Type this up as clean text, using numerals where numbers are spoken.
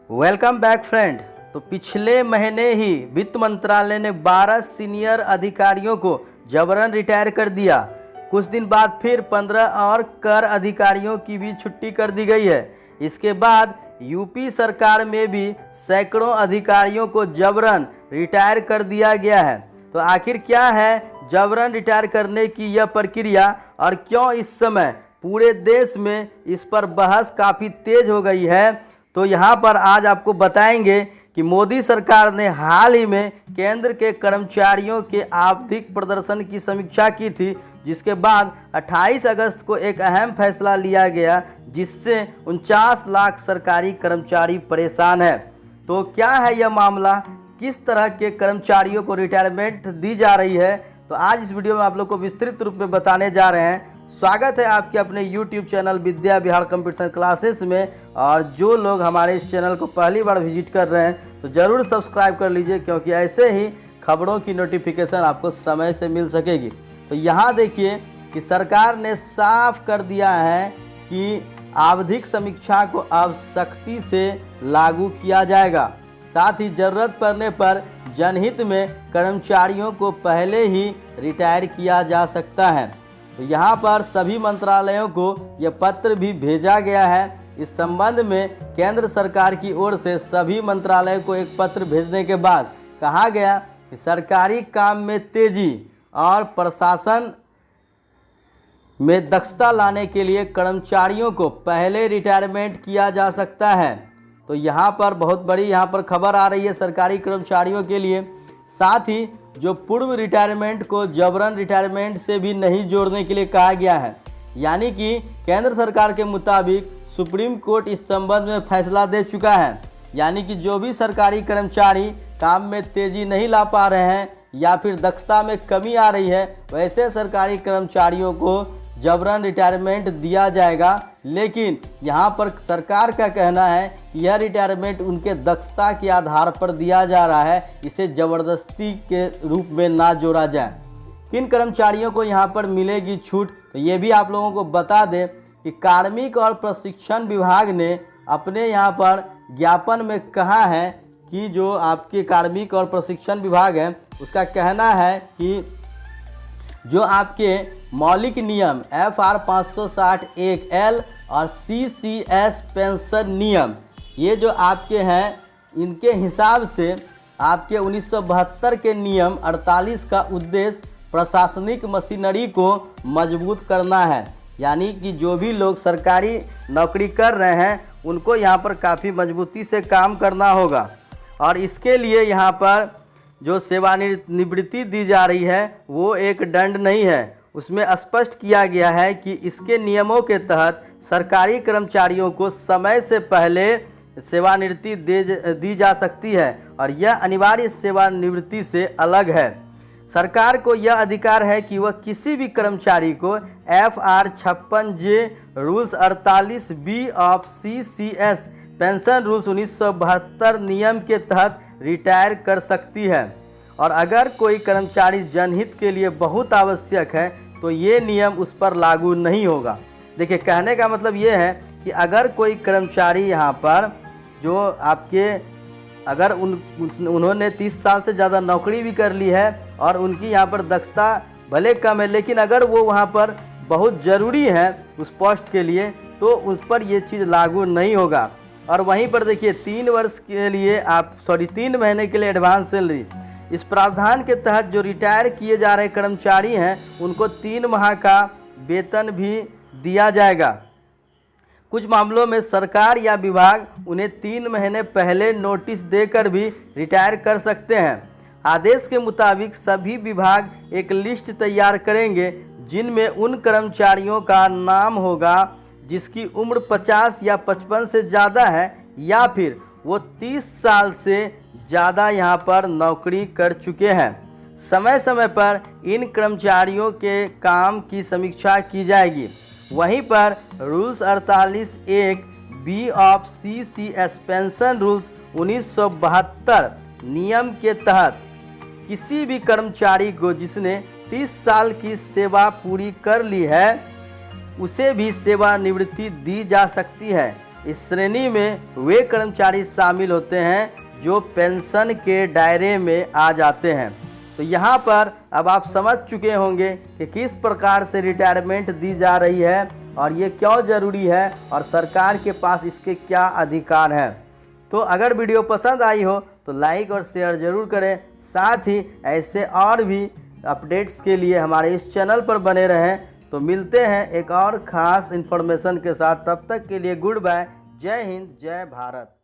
Welcome back friend. तो पिछले महीने ही वित्त मंत्रालय ने 12 सीनियर अधिकारियों को जबरन रिटायर कर दिया। कुछ दिन बाद फिर 15 और कर अधिकारियों की भी छुट्टी कर दी गई है। इसके बाद यूपी सरकार में भी सैकड़ों अधिकारियों को जबरन रिटायर कर दिया गया है। तो आखिर क्या है जबरन रिटायर करने की यह प्रक्रिया और क्यों इस समय पूरे देश में इस पर बहस काफ़ी तेज हो गई है, तो यहाँ पर आज आपको बताएंगे कि मोदी सरकार ने हाल ही में केंद्र के कर्मचारियों के आवधिक प्रदर्शन की समीक्षा की थी, जिसके बाद 28 अगस्त को एक अहम फैसला लिया गया जिससे 49 लाख सरकारी कर्मचारी परेशान हैं। तो क्या है यह मामला, किस तरह के कर्मचारियों को रिटायरमेंट दी जा रही है, तो आज इस वीडियो में आप लोग को विस्तृत रूप में बताने जा रहे हैं। स्वागत है आपके अपने YouTube channel Vidya Vihar computer classes में। और जो लोग हमारे इस चैनल को पहली बार विजिट कर रहे हैं तो ज़रूर सब्सक्राइब कर लीजिए, क्योंकि ऐसे ही खबरों की नोटिफिकेशन आपको समय से मिल सकेगी। तो यहाँ देखिए कि सरकार ने साफ कर दिया है कि आवधिक समीक्षा को अब सख्ती से लागू किया जाएगा। साथ ही ज़रूरत पड़ने पर जनहित में कर्मचारियों को पहले ही रिटायर किया जा सकता है। तो यहाँ पर सभी मंत्रालयों को यह पत्र भी भेजा गया है। इस संबंध में केंद्र सरकार की ओर से सभी मंत्रालयों को एक पत्र भेजने के बाद कहा गया कि सरकारी काम में तेजी और प्रशासन में दक्षता लाने के लिए कर्मचारियों को पहले रिटायरमेंट किया जा सकता है। तो यहाँ पर बहुत बड़ी खबर आ रही है सरकारी कर्मचारियों के लिए। साथ ही जो पूर्व रिटायरमेंट को जबरन रिटायरमेंट से भी नहीं जोड़ने के लिए कहा गया है, यानी कि केंद्र सरकार के मुताबिक सुप्रीम कोर्ट इस संबंध में फैसला दे चुका है। यानी कि जो भी सरकारी कर्मचारी काम में तेजी नहीं ला पा रहे हैं या फिर दक्षता में कमी आ रही है, वैसे सरकारी कर्मचारियों को जबरन रिटायरमेंट दिया जाएगा। लेकिन यहाँ पर सरकार का कहना है कि यह रिटायरमेंट उनके दक्षता के आधार पर दिया जा रहा है, इसे ज़बरदस्ती के रूप में ना जोड़ा जाए। किन कर्मचारियों को यहाँ पर मिलेगी छूट, तो ये भी आप लोगों को बता दें कि कार्मिक और प्रशिक्षण विभाग ने अपने यहाँ पर ज्ञापन में कहा है कि जो आपके कार्मिक और प्रशिक्षण विभाग है उसका कहना है कि जो आपके मौलिक नियम FR 560(1)L और CCS पेंशन नियम, ये जो आपके हैं, इनके हिसाब से आपके 1972 के नियम 48 का उद्देश्य प्रशासनिक मशीनरी को मजबूत करना है। यानी कि जो भी लोग सरकारी नौकरी कर रहे हैं उनको यहाँ पर काफ़ी मजबूती से काम करना होगा। और इसके लिए यहाँ पर जो सेवानिवृत्ति दी जा रही है वो एक दंड नहीं है। उसमें स्पष्ट किया गया है कि इसके नियमों के तहत सरकारी कर्मचारियों को समय से पहले सेवानिवृत्ति दी जा सकती है और यह अनिवार्य सेवानिवृत्ति से अलग है। सरकार को यह अधिकार है कि वह किसी भी कर्मचारी को FR 56J rules 48B of CCS pension rules 1972 नियम के तहत रिटायर कर सकती है। और अगर कोई कर्मचारी जनहित के लिए बहुत आवश्यक है तो ये नियम उस पर लागू नहीं होगा। देखिए, कहने का मतलब ये है कि अगर कोई कर्मचारी यहाँ पर जो आपके अगर उन्होंने 30 साल से ज़्यादा नौकरी भी कर ली है और उनकी यहाँ पर दक्षता भले कम है, लेकिन अगर वो वहाँ पर बहुत ज़रूरी है उस पोस्ट के लिए, तो उस पर ये चीज़ लागू नहीं होगा। और वहीं पर देखिए 3 महीने के लिए एडवांस सैलरी, इस प्रावधान के तहत जो रिटायर किए जा रहे कर्मचारी हैं उनको 3 माह का वेतन भी दिया जाएगा। कुछ मामलों में सरकार या विभाग उन्हें 3 महीने पहले नोटिस देकर भी रिटायर कर सकते हैं। आदेश के मुताबिक सभी विभाग एक लिस्ट तैयार करेंगे जिनमें उन कर्मचारियों का नाम होगा जिसकी उम्र 50 या 55 से ज़्यादा है या फिर वो 30 साल से ज़्यादा यहाँ पर नौकरी कर चुके हैं। समय समय पर इन कर्मचारियों के काम की समीक्षा की जाएगी। वहीं पर rules 48(1)B of CCS pension rules 1972 नियम के तहत किसी भी कर्मचारी को जिसने 30 साल की सेवा पूरी कर ली है उसे भी सेवानिवृत्ति दी जा सकती है। इस श्रेणी में वे कर्मचारी शामिल होते हैं जो पेंशन के दायरे में आ जाते हैं। तो यहाँ पर अब आप समझ चुके होंगे कि किस प्रकार से रिटायरमेंट दी जा रही है और ये क्यों ज़रूरी है और सरकार के पास इसके क्या अधिकार हैं। तो अगर वीडियो पसंद आई हो तो लाइक और शेयर ज़रूर करें। साथ ही ऐसे और भी अपडेट्स के लिए हमारे इस चैनल पर बने रहें। तो मिलते हैं एक और ख़ास इन्फॉर्मेशन के साथ, तब तक के लिए गुड बाय। जय हिंद, जय भारत।